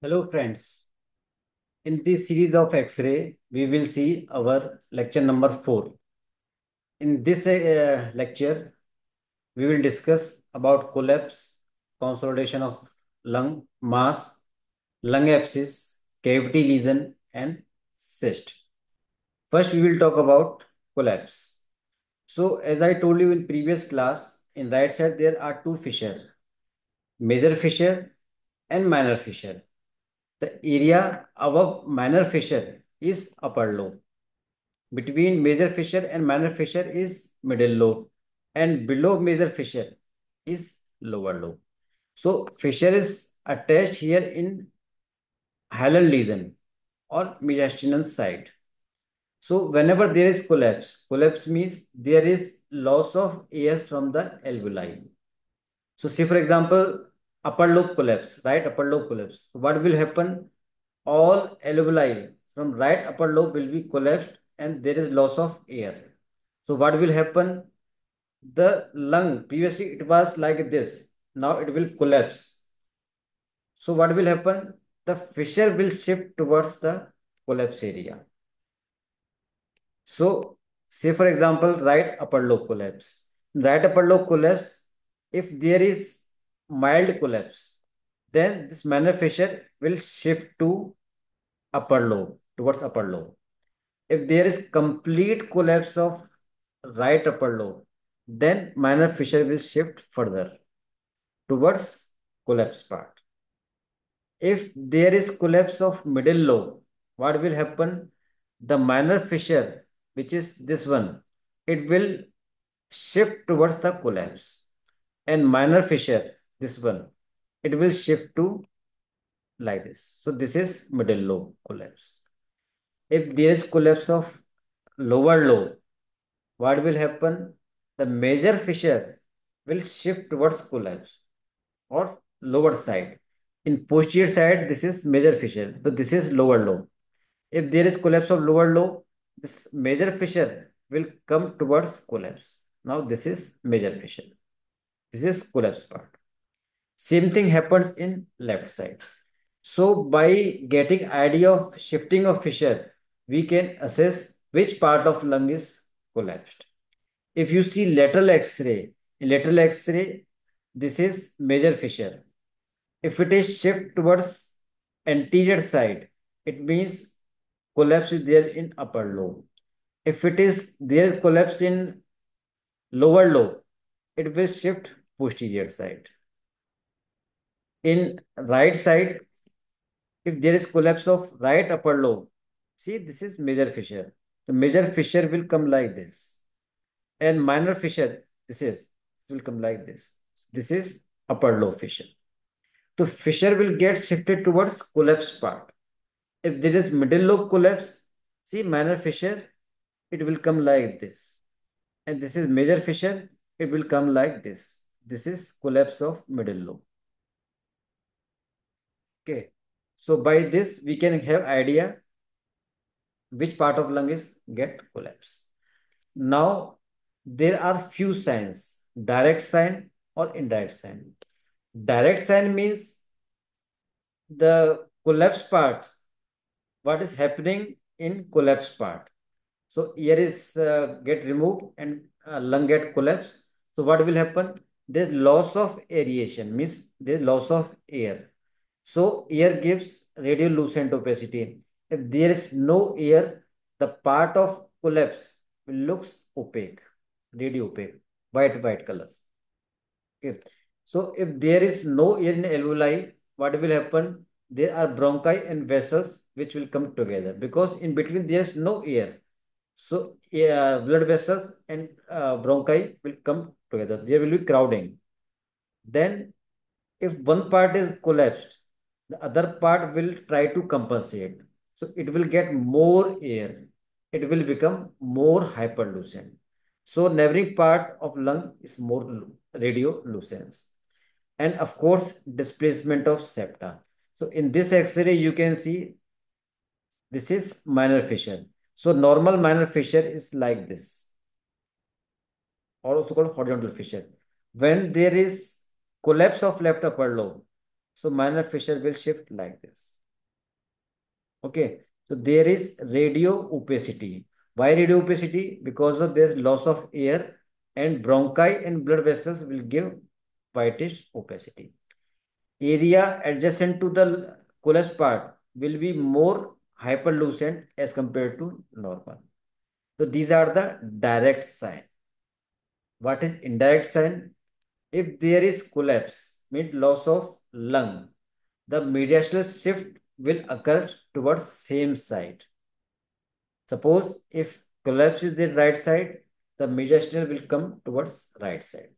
Hello friends. In this series of X-ray, we will see our lecture number 4. In this lecture, we will discuss about collapse, consolidation of lung mass, lung abscess, cavity lesion, and cyst. First, we will talk about collapse. So, as I told you in previous class, in right side there are two fissures, major fissure and minor fissure. The area above minor fissure is upper lobe. Between major fissure and minor fissure is middle lobe. And below major fissure is lower lobe. So fissure is attached here in halal lesion or mediastinal side. So whenever there is collapse means there is loss of air from the alveoli. So say for example, upper lobe collapse, right upper lobe collapse. So what will happen? All alveoli from right upper lobe will be collapsed and there is loss of air. So what will happen? The lung, previously it was like this. Now it will collapse. So what will happen? The fissure will shift towards the collapse area. So say for example, right upper lobe collapse. Right upper lobe collapse, if there is mild collapse, then this minor fissure will shift to upper lobe, towards upper lobe. If there is complete collapse of right upper lobe, then minor fissure will shift further towards collapse part. If there is collapse of middle lobe, what will happen? The minor fissure, which is this one, it will shift towards the collapse. And minor fissure, this one, it will shift to like this. So this is middle lobe collapse. If there is collapse of lower lobe, what will happen? The major fissure will shift towards collapse or lower side. In posterior side, this is major fissure. So this is lower lobe. If there is collapse of lower lobe, this major fissure will come towards collapse. Now this is major fissure. This is collapse part. Same thing happens in left side. So by getting idea of shifting of fissure, we can assess which part of lung is collapsed. If you see lateral X-ray, in lateral X-ray, this is major fissure. If it is shift towards anterior side, it means collapse is there in upper lobe. If it is there collapse in lower lobe, it will shift posterior side. In right side, if there is collapse of right upper lobe, see this is major fissure. The major fissure will come like this. And minor fissure, this is will come like this. This is upper lobe fissure. So fissure will get shifted towards collapse part. If there is middle lobe collapse, see minor fissure, it will come like this. And this is major fissure, it will come like this. This is collapse of middle lobe. Okay. So by this, we can have idea which part of lung is get collapse. Now, there are few signs, direct sign or indirect sign. Direct sign means the collapse part, what is happening in collapse part. So ear is get removed and lung get collapse. So what will happen? There's loss of aeration, means there's loss of air. So air gives radiolucent opacity. If there is no air, the part of collapse looks opaque, radio opaque, white color. Okay. So if there is no air in alveoli, what will happen? There are bronchi and vessels which will come together because in between there is no air. So blood vessels and bronchi will come together. There will be crowding. Then if one part is collapsed, the other part will try to compensate. So it will get more air. It will become more hyperlucent. So neighboring part of lung is more radiolucence. And of course, displacement of septa. So in this X-ray, you can see this is minor fissure. So normal minor fissure is like this, or also called horizontal fissure. When there is collapse of left upper lobe, So minor fissure will shift like this. Okay. So there is radio opacity. Why radio opacity? Because of this loss of air, and bronchi and blood vessels will give whitish opacity. Area adjacent to the collapsed part will be more hyperlucent as compared to normal. So these are the direct sign. What is indirect sign? If there is collapse, means loss of lung, the mediastinal shift will occur towards same side. Suppose if collapse is the right side, the mediastinal will come towards right side.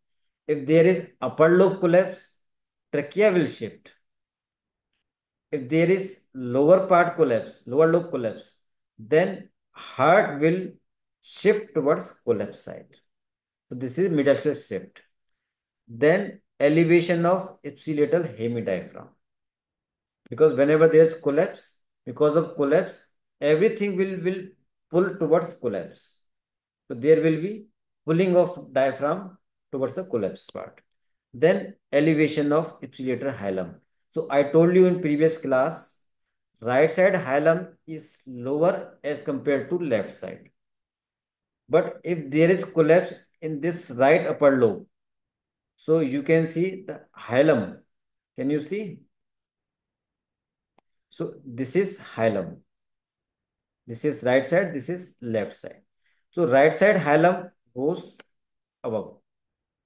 If there is upper lobe collapse, trachea will shift. If there is lower part collapse, lower lobe collapse, then heart will shift towards collapse side. So this is mediastinal shift. Then elevation of ipsilateral hemidiaphragm. Because whenever there is collapse, because of collapse, everything will pull towards collapse. So there will be pulling of diaphragm towards the collapse part. Then elevation of ipsilateral hilum. So I told you in previous class, right side hilum is lower as compared to left side. But if there is collapse in this right upper lobe, so you can see the hilum. Can you see? So this is hilum. This is right side, this is left side. So right side hilum goes above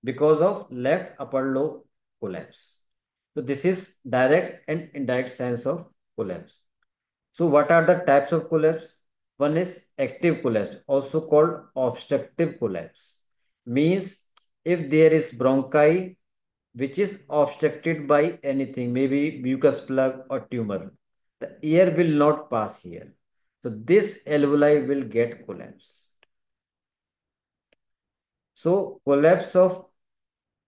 because of left upper lobe collapse. So this is direct and indirect signs of collapse. So what are the types of collapse? One is active collapse, also called obstructive collapse. Means if there is bronchi which is obstructed by anything, maybe mucus plug or tumor, the air will not pass here. So this alveoli will get collapse. So collapse of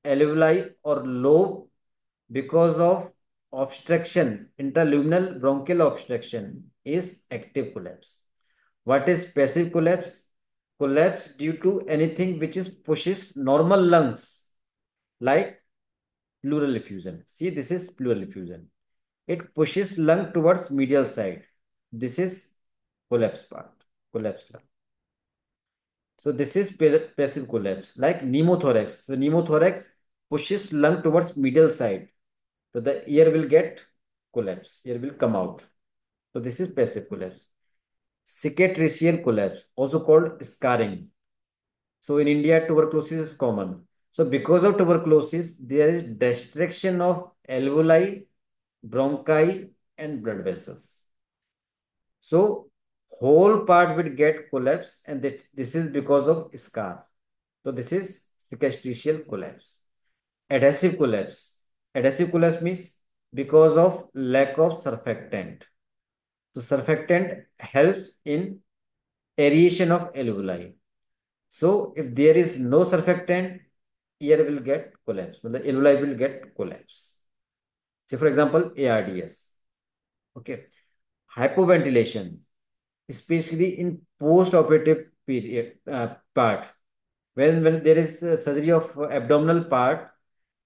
alveoli or lobe because of obstruction, interluminal bronchial obstruction is active collapse. What is passive collapse? Collapse due to anything which is pushes normal lungs like pleural effusion. See, this is pleural effusion. It pushes lung towards medial side. This is collapse part, collapse lung. So this is passive collapse, like pneumothorax. So pneumothorax pushes lung towards medial side. So the air will get collapse, air will come out. So this is passive collapse. Cicatricial collapse, also called scarring. So in India, tuberculosis is common. So because of tuberculosis, there is destruction of alveoli, bronchi, and blood vessels. So whole part will get collapse, and this is because of scar. So this is cicatricial collapse. Adhesive collapse. Adhesive collapse means because of lack of surfactant. So surfactant helps in aeration of alveoli. So if there is no surfactant, air will get collapse. The alveoli will get collapse. Say for example, ARDS. Okay. Hypoventilation, especially in post-operative period part. When there is surgery of abdominal part,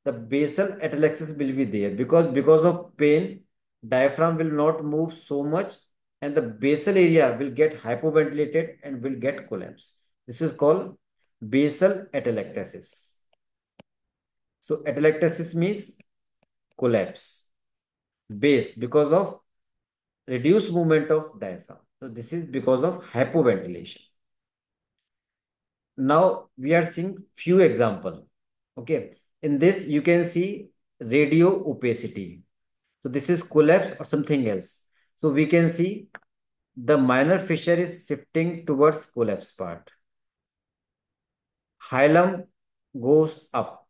the basal atelectasis will be there because of pain, diaphragm will not move so much, and the basal area will get hypoventilated and will get collapse. This is called basal atelectasis. So atelectasis means collapse. Base because of reduced movement of diaphragm. So this is because of hypoventilation. Now we are seeing few example. Okay. In this you can see radio opacity. So this is collapse or something else. So we can see the minor fissure is shifting towards collapse part. Hilum goes up.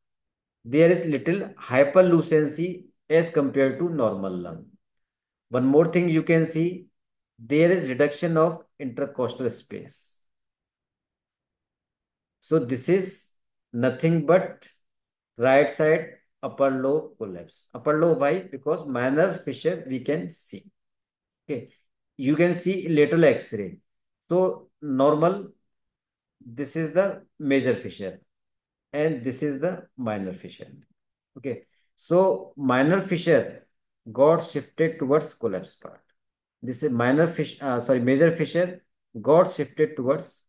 There is little hyperlucency as compared to normal lung. One more thing you can see, there is reduction of intercostal space. So this is nothing but right side upper lobe collapse. Upper lobe, why? Because minor fissure we can see. Okay. You can see lateral X-ray. So normal, this is the major fissure and this is the minor fissure. Okay. So minor fissure got shifted towards collapse part. This is major fissure got shifted towards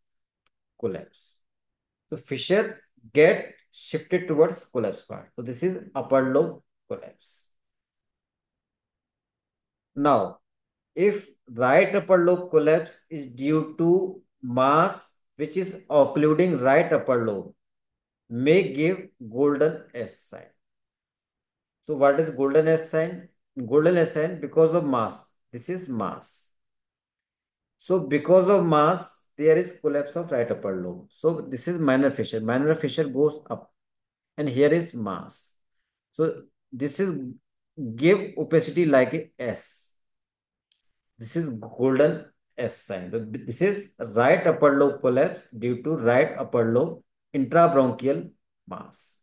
collapse. So fissure get shifted towards collapse part. So this is upper lobe collapse. Now, if right upper lobe collapse is due to mass which is occluding right upper lobe, may give golden S sign. So what is golden S sign? Golden S sign because of mass. This is mass. So because of mass, there is collapse of right upper lobe. So this is minor fissure. Minor fissure goes up, and here is mass. So this is give opacity like a S. This is golden S sign. So this is right upper lobe collapse due to right upper lobe intrabronchial mass.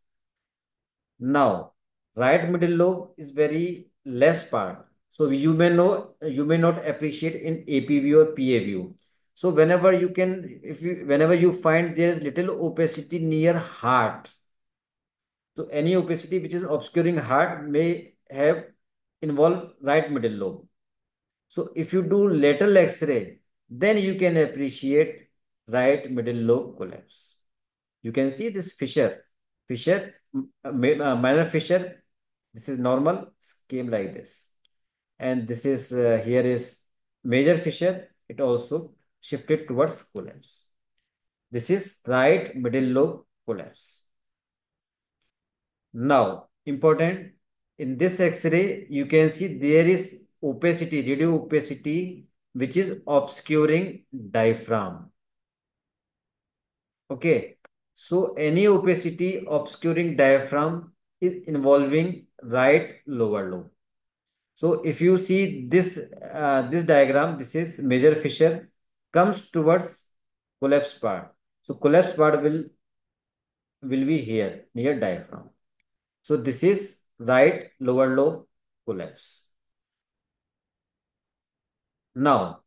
Now, right middle lobe is very less part. So you may not appreciate in AP view or PA view. So whenever you find there is little opacity near heart, so any opacity which is obscuring heart may have involve right middle lobe. So if you do lateral X-ray, then you can appreciate right middle lobe collapse. You can see this minor fissure. This is normal, came like this. And this is, here is major fissure. It also shifted towards collapse. This is right middle lobe collapse. Now, important, in this X-ray, you can see there is opacity, radio opacity, which is obscuring diaphragm. Okay. So any opacity obscuring diaphragm is involving right lower lobe. So if you see this diagram, this is major fissure comes towards collapse part. So collapse part will be here near diaphragm. So this is right lower lobe collapse. Now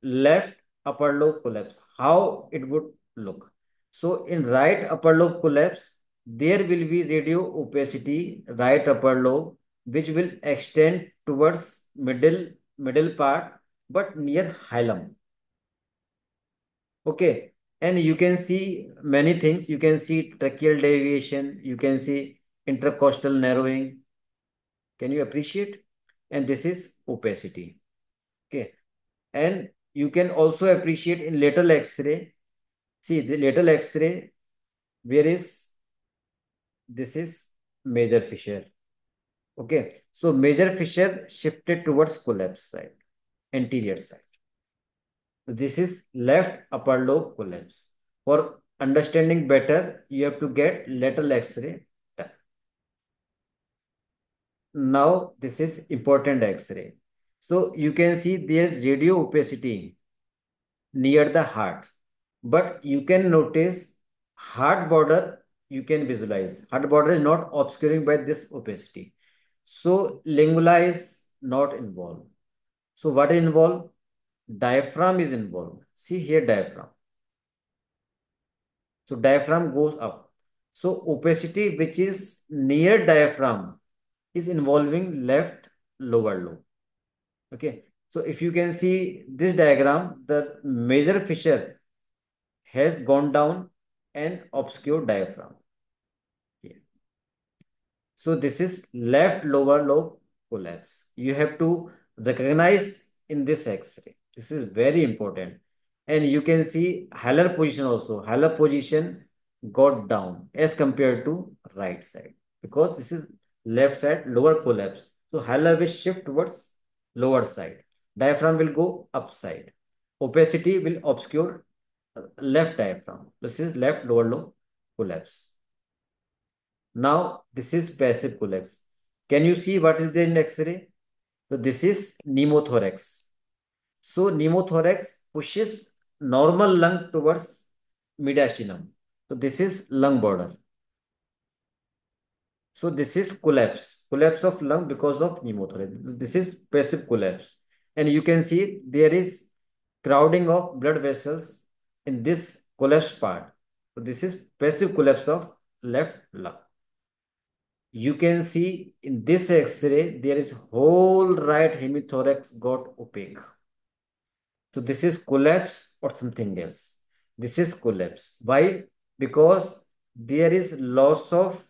left upper lobe collapse. How it would look? So in right upper lobe collapse, there will be radio opacity right upper lobe, which will extend towards middle part, but near hilum. Okay, and you can see many things. You can see tracheal deviation. You can see intercostal narrowing. Can you appreciate? And this is opacity. Okay, and you can also appreciate in lateral X-ray. See the lateral X-ray, where is this is major fissure. Okay, so major fissure shifted towards collapse side, anterior side. This is left upper lobe collapse. For understanding better, you have to get lateral X-ray done. Now this is important X-ray. So you can see there's radio opacity near the heart, but you can notice heart border you can visualize. Heart border is not obscuring by this opacity. So lingula is not involved. So what is involved? Diaphragm is involved. See here diaphragm. So diaphragm goes up. So opacity which is near diaphragm is involving left lower lobe. Okay. So if you can see this diagram, the major fissure has gone down and obscured diaphragm. Here. So this is left lower lobe collapse. You have to recognize in this X-ray. This is very important. And you can see halar position also. Halar position got down as compared to right side because this is left side lower collapse. So halar will shift towards lower side. Diaphragm will go upside. Opacity will obscure left diaphragm. This is left lower lobe collapse. Now this is passive collapse. Can you see what is there in X-ray? So this is pneumothorax. So pneumothorax pushes normal lung towards mediastinum. So this is lung border. So this is collapse of lung because of pneumothorax. This is passive collapse. And you can see there is crowding of blood vessels in this collapse part. So this is passive collapse of left lung. You can see in this X-ray, there is whole right hemithorax got opaque. So this is collapse or something else. This is collapse. Why? Because there is loss of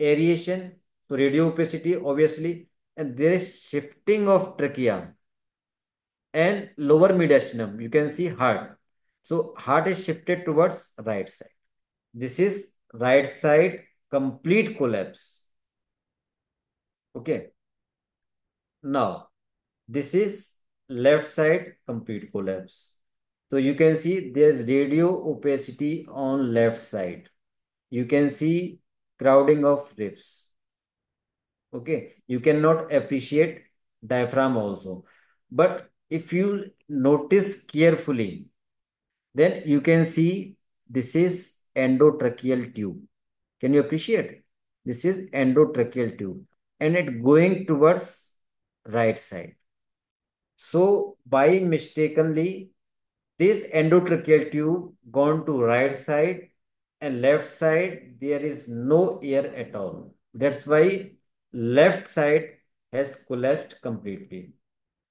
aeration, so radio opacity, obviously, and there is shifting of trachea and lower mediastinum. You can see heart. So heart is shifted towards right side. This is right side complete collapse. Okay. Now, this is left side complete collapse. So you can see there's radio opacity on left side. You can see crowding of ribs. Okay. You cannot appreciate diaphragm also. But if you notice carefully, then you can see this is endotracheal tube. Can you appreciate? This is endotracheal tube and it going towards right side. So by mistakenly, this endotracheal tube gone to right side and left side, there is no air at all. That's why left side has collapsed completely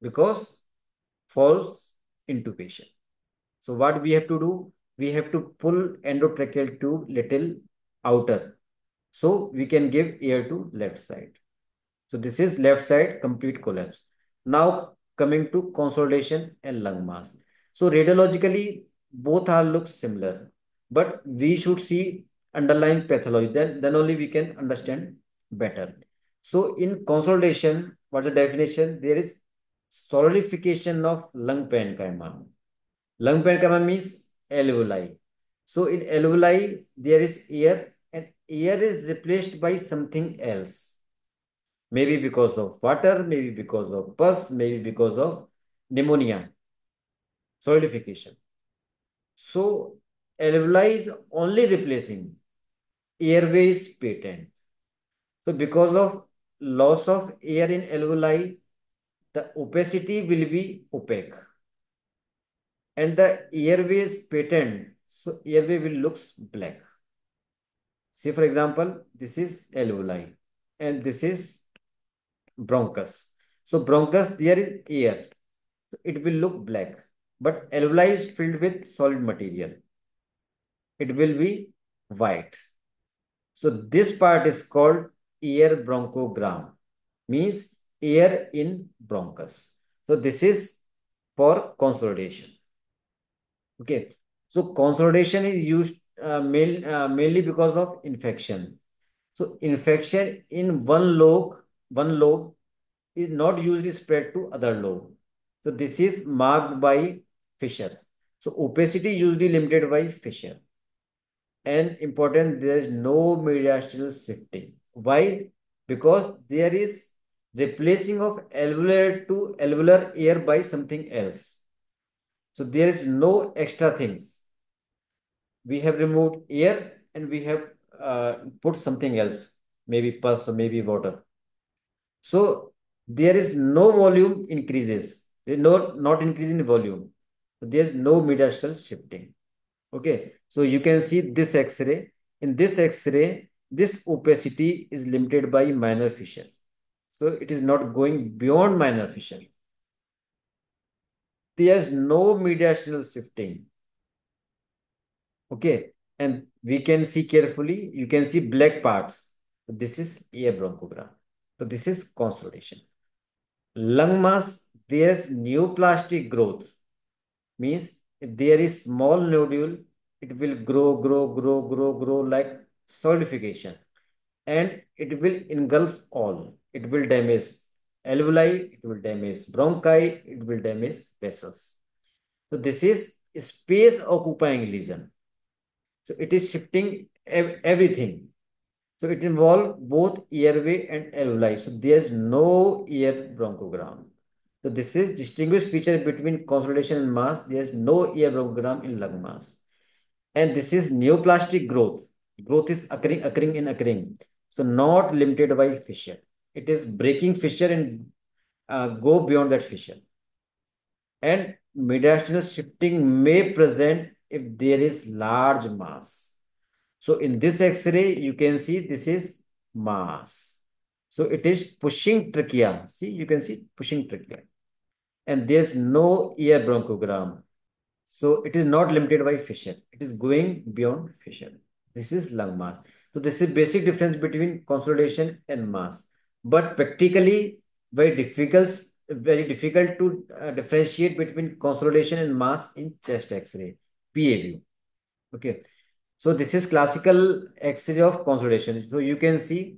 because falls intubation. So what we have to do? We have to pull endotracheal tube little outer so we can give air to left side. So this is left side complete collapse. Now coming to consolidation and lung mass. So radiologically, both are look similar, but we should see underlying pathology. Then only we can understand better. So in consolidation, what's the definition? There is solidification of lung parenchyma. Lung parenchyma means alveoli. So in alveoli, there is air and air is replaced by something else. Maybe because of water, maybe because of pus, maybe because of pneumonia, solidification. So alveoli is only replacing, airway is patent. So because of loss of air in alveoli, the opacity will be opaque. And the airway is patent, so airway will looks black. See, for example, this is alveoli and this is bronchus. So bronchus, there is air. It will look black. But alveoli is filled with solid material. It will be white. So this part is called air bronchogram, means air in bronchus. So this is for consolidation. Okay. So consolidation is used mainly because of infection. So infection in one lobe is not usually spread to other lobe. So this is marked by fissure. So opacity usually limited by fissure. And important, there is no mediastinal shifting. Why? Because there is replacing of alveolar to alveolar air by something else. So there is no extra things. We have removed air and we have put something else, maybe pus or maybe water. So there is no volume increases. There is no not increase in volume. So there is no mediastinal shifting. Okay. So you can see this X-ray. In this X-ray, this opacity is limited by minor fissure. So it is not going beyond minor fissure. There is no mediastinal shifting. Okay. And we can see carefully, you can see black parts. This is air bronchogram. So this is consolidation. Lung mass, there's neoplastic growth. Means if there is small nodule, it will grow like solidification. And it will engulf all. It will damage alveoli, it will damage bronchi, it will damage vessels. So this is space occupying lesion. So it is shifting everything. So it involves both airway and alveoli. So there's no air bronchogram. So this is distinguished feature between consolidation and mass. There's no air bronchogram in lung mass. And this is neoplastic growth. Growth is occurring. So not limited by fissure. It is breaking fissure and go beyond that fissure. And mediastinal shifting may present if there is large mass. So in this X-ray, you can see this is mass. So it is pushing trachea. See, you can see pushing trachea. And there's no ear bronchogram. So it is not limited by fissure. It is going beyond fissure. This is lung mass. So this is basic difference between consolidation and mass. But practically very difficult to differentiate between consolidation and mass in chest X-ray, PA view. Okay. So this is classical X-ray of consolidation. So you can see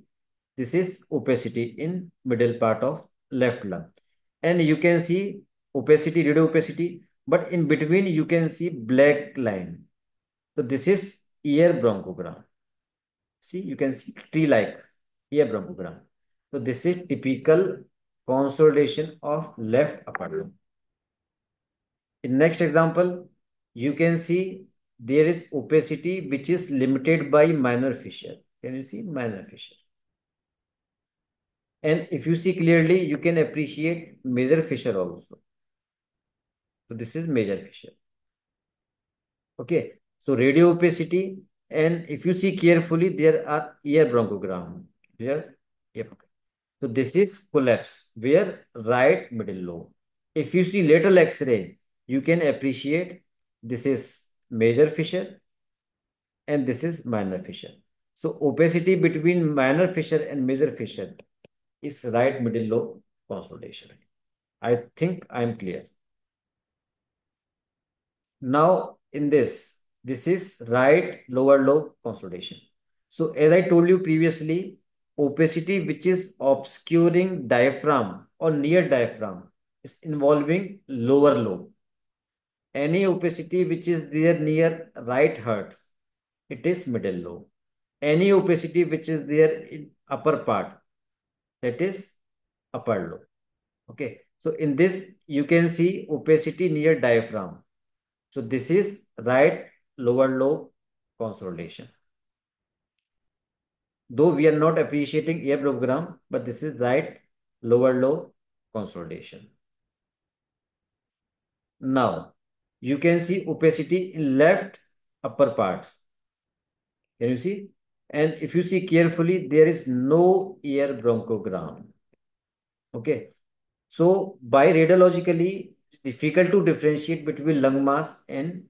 this is opacity in middle part of left lung. And you can see opacity, radio opacity, but in between you can see black line. So this is ear bronchogram. See, you can see tree-like ear bronchogram. So this is typical consolidation of left upper lung. In next example, you can see there is opacity which is limited by minor fissure. Can you see minor fissure? And if you see clearly, you can appreciate major fissure also. So this is major fissure. Okay. So radio opacity, and if you see carefully, there are ear bronchogram. Here, yep. So this is collapse where right middle lobe. If you see lateral X-ray, you can appreciate this is major fissure and this is minor fissure. So opacity between minor fissure and major fissure is right middle lobe consolidation. I think I'm clear. Now in this is right lower lobe consolidation. So as I told you previously, opacity which is obscuring diaphragm or near diaphragm is involving lower lobe. Any opacity which is there near right heart, it is middle lobe. Any opacity which is there in upper part, that is upper lobe. Okay. So in this, you can see opacity near diaphragm. So this is right lower lobe consolidation. Though we are not appreciating ear program, but this is right lower lobe consolidation. Now, you can see opacity in left upper part. Can you see? And if you see carefully, there is no ear bronchogram. Okay. So by radiologically, it's difficult to differentiate between lung mass and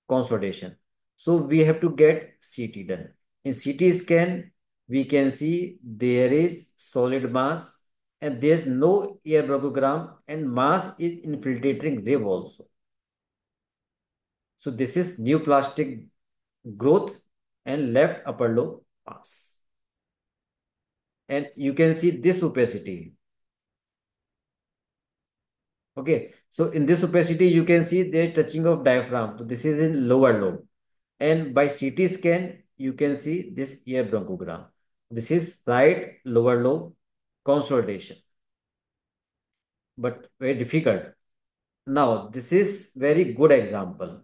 consolidation. So we have to get CT done. In CT scan, we can see there is solid mass and there's no ear bronchogram and mass is infiltrating rib also. So this is neoplastic growth and left upper lobe mass. And you can see this opacity. Okay. So in this opacity, you can see there touching of diaphragm. So this is in lower lobe. And by CT scan, you can see this ear bronchogram. This is right lower lobe consolidation, but very difficult. Now, this is very good example.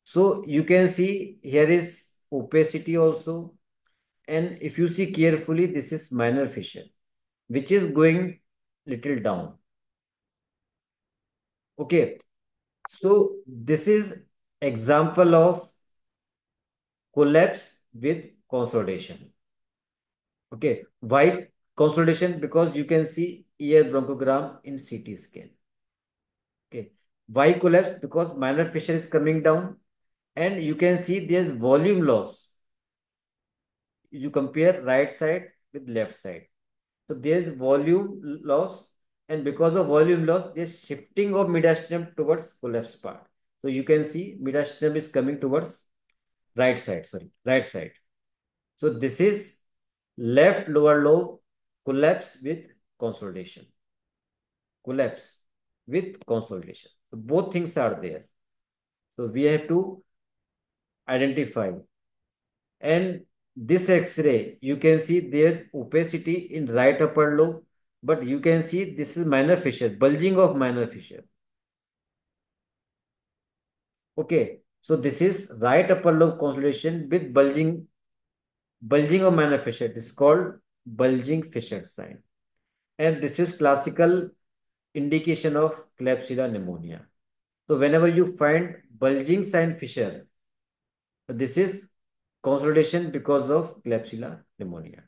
So you can see here is opacity also. And if you see carefully, this is minor fissure, which is going little down. Okay. So this is example of collapse with consolidation. Okay. Why consolidation? Because you can see ear bronchogram in CT scan. Okay. Why collapse? Because minor fissure is coming down and you can see there's volume loss. You compare right side with left side. So there's volume loss, and because of volume loss, there's shifting of mediastinum towards collapse part. So you can see mediastinum is coming towards right side. So this is left lower lobe collapse with consolidation. Collapse with consolidation. So both things are there. So we have to identify. And this X-ray, you can see there's opacity in right upper lobe, but you can see this is minor fissure, bulging of minor fissure. Okay, so this is right upper lobe consolidation with bulging of minor fissure. This is called bulging fissure sign. And this is classical indication of Klebsiella pneumonia. So whenever you find bulging sign fissure, this is consolidation because of Klebsiella pneumonia.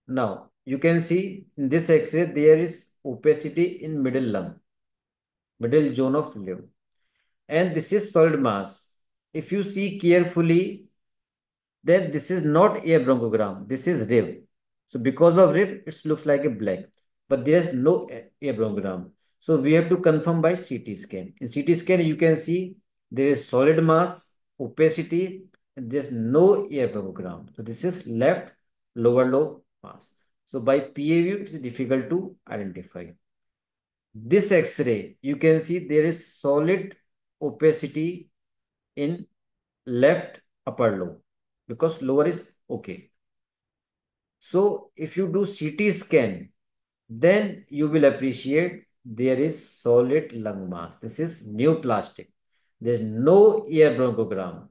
Now you can see in this X-ray there is opacity in middle lung, middle zone of lung, and this is solid mass. If you see carefully, then this is not a bronchogram. This is rib. So because of rib, it looks like a black, but there is no a bronchogram. So we have to confirm by CT scan. In CT scan, you can see there is solid mass, opacity, and there's no air bronchogram. So this is left lower lobe mass. So by PAV, it's difficult to identify. This X-ray, you can see there is solid opacity in left upper lobe because lower is okay. So if you do CT scan, then you will appreciate there is solid lung mass. This is neoplastic. There's no air bronchogram.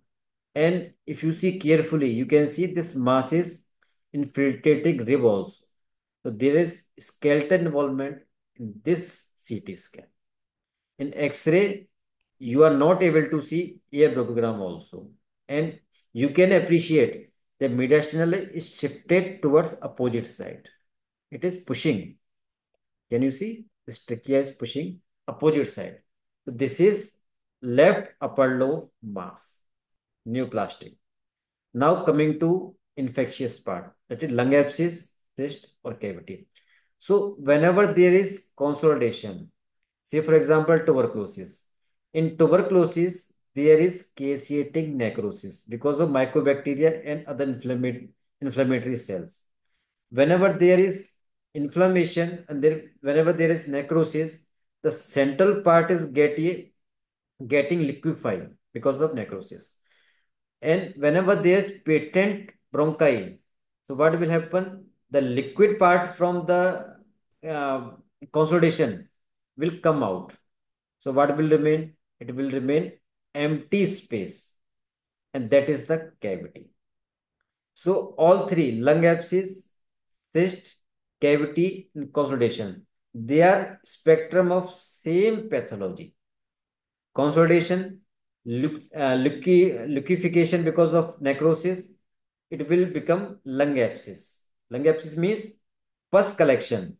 And if you see carefully, you can see this mass is infiltrating rib also. So there is skeletal involvement in this CT scan. In X-ray, you are not able to see air bronchogram also. And you can appreciate the mediastinal is shifted towards opposite side. It is pushing. Can you see? This trachea is pushing opposite side. So this is left upper lobe mass, neoplastic. Now coming to infectious part, that is lung abscess, cyst or cavity. So whenever there is consolidation, say for example tuberculosis. In tuberculosis, there is caseating necrosis because of mycobacteria and other inflammatory cells. Whenever there is inflammation and whenever there is necrosis, the central part is getting liquefied because of necrosis. And whenever there is patent bronchi, so what will happen? The liquid part from the uh, consolidation will come out. So what will remain? It will remain empty space, and that is the cavity. So all three, lung abscess, cyst, cavity, and consolidation, they are spectrum of same pathology. Consolidation, liquefaction because of necrosis, it will become lung abscess. Lung abscess means pus collection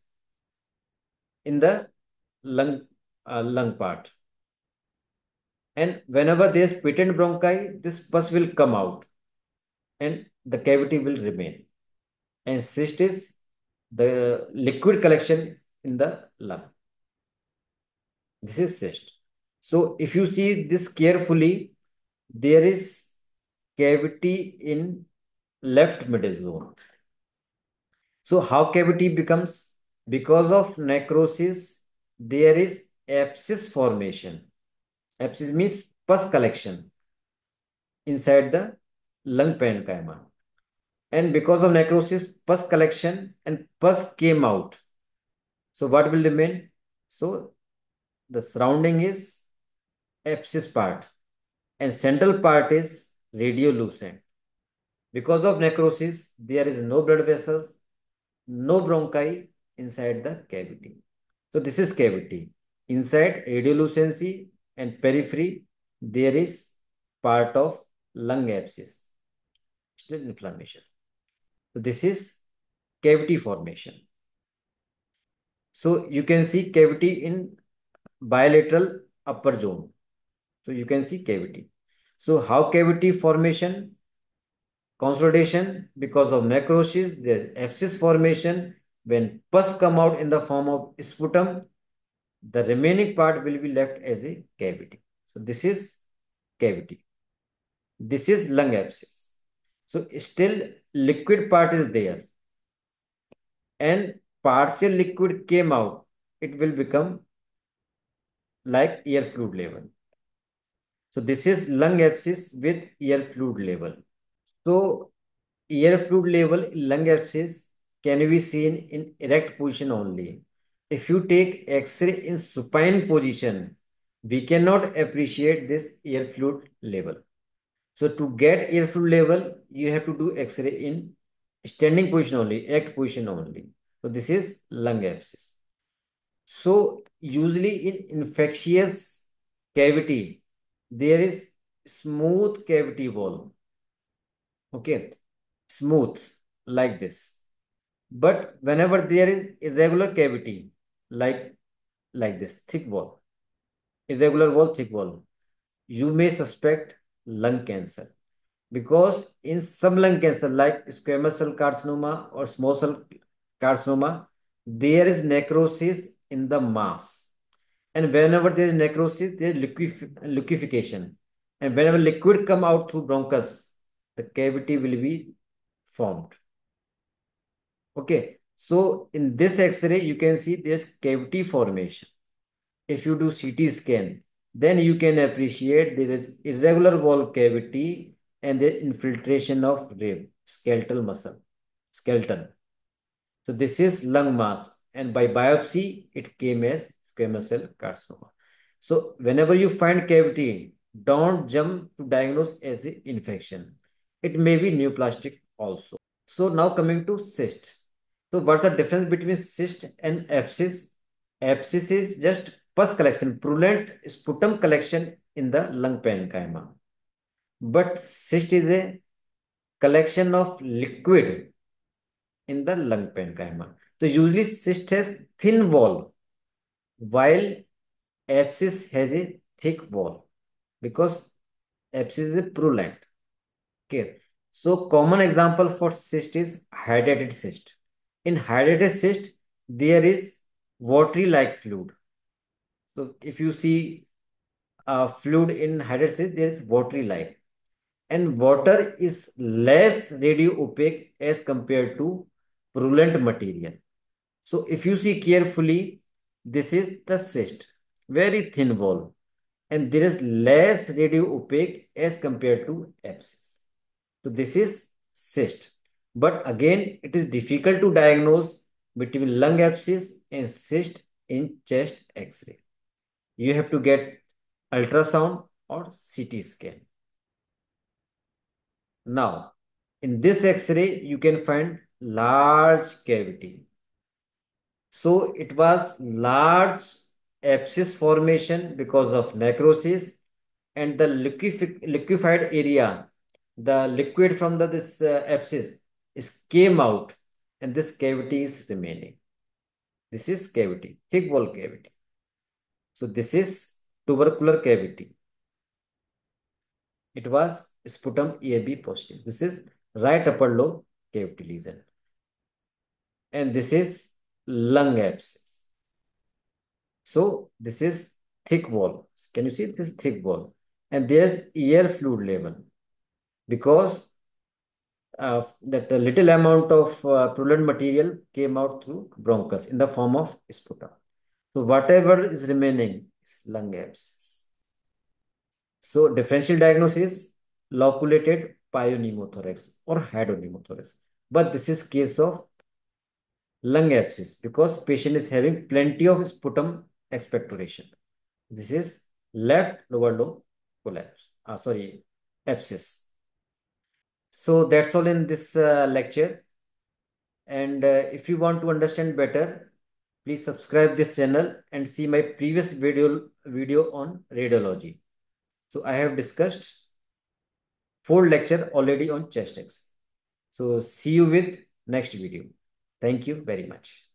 in the lung part. And whenever there is patent bronchi, this pus will come out and the cavity will remain. And cyst is the liquid collection in the lung. This is cyst. So if you see this carefully, there is cavity in left middle zone. So how cavity becomes? Because of necrosis, there is abscess formation. Abscess means pus collection inside the lung parenchyma. And because of necrosis, pus collection and pus came out. So what will remain? So the surrounding is abscess part and central part is radiolucent. Because of necrosis, there is no blood vessels, no bronchi inside the cavity. So this is cavity. Inside radiolucency and periphery, there is part of lung abscess, still inflammation. So this is cavity formation. So you can see cavity in bilateral upper zone. So you can see cavity. So how cavity formation? Consolidation because of necrosis, there's abscess formation. When pus come out in the form of sputum, the remaining part will be left as a cavity. So this is cavity. This is lung abscess. So still liquid part is there and partial liquid came out. It will become like air fluid level. So this is lung abscess with air fluid level. So air fluid level in lung abscess can be seen in erect position only. If you take X-ray in supine position, we cannot appreciate this air fluid level. So to get air fluid level, you have to do X-ray in standing position only, erect position only. So this is lung abscess. So usually in infectious cavity, there is smooth cavity wall. Okay, smooth like this. But whenever there is irregular cavity, like this, thick wall, irregular wall, thick wall, you may suspect lung cancer. Because in some lung cancer, like squamous cell carcinoma or small cell carcinoma, there is necrosis in the mass. And whenever there is necrosis, there is liquefaction. And whenever liquid come out through bronchus, the cavity will be formed. Okay. So in this X-ray, you can see there's cavity formation. If you do CT scan, then you can appreciate there is irregular wall cavity and the infiltration of rib, skeletal muscle, skeleton. So this is lung mass, and by biopsy, it came as squamous cell carcinoma. So whenever you find cavity, don't jump to diagnose as the infection. It may be neoplastic also. So now coming to cyst. So what's the difference between cyst and abscess? Abscess is just pus collection, purulent sputum collection in the lung parenchyma. But cyst is a collection of liquid in the lung parenchyma. So usually cyst has thin wall, while abscess has a thick wall because abscess is purulent. Okay. So common example for cyst is hydrated cyst. In hydrated cyst, there is watery-like fluid. So if you see fluid in hydrated cyst, there is watery-like. And water is less radio opaque as compared to purulent material. So if you see carefully, this is the cyst, very thin wall, and there is less radio opaque as compared to abscess. So this is cyst. But again, it is difficult to diagnose between lung abscess and cyst in chest X-ray. You have to get ultrasound or CT scan. Now, in this X-ray, you can find large cavity. So it was large abscess formation because of necrosis, and the liquefied area, the liquid from this abscess is came out, and this cavity is remaining. This is cavity, thick wall cavity. So this is tubercular cavity. It was sputum EAB positive. This is right upper lobe cavity lesion. And this is lung abscess. So this is thick wall. Can you see this thick wall? And there's air fluid level because that a little amount of purulent material came out through bronchus in the form of sputum. So whatever is remaining is lung abscess. So differential diagnosis, loculated pyonemothorax or hydronemothorax. But this is case of lung abscess because patient is having plenty of sputum expectoration. This is left lower lobe collapse. Sorry, abscess. So that's all in this lecture. And if you want to understand better, please subscribe this channel and see my previous video on radiology. So I have discussed 4 lecture already on chest X. So see you with next video. Thank you very much.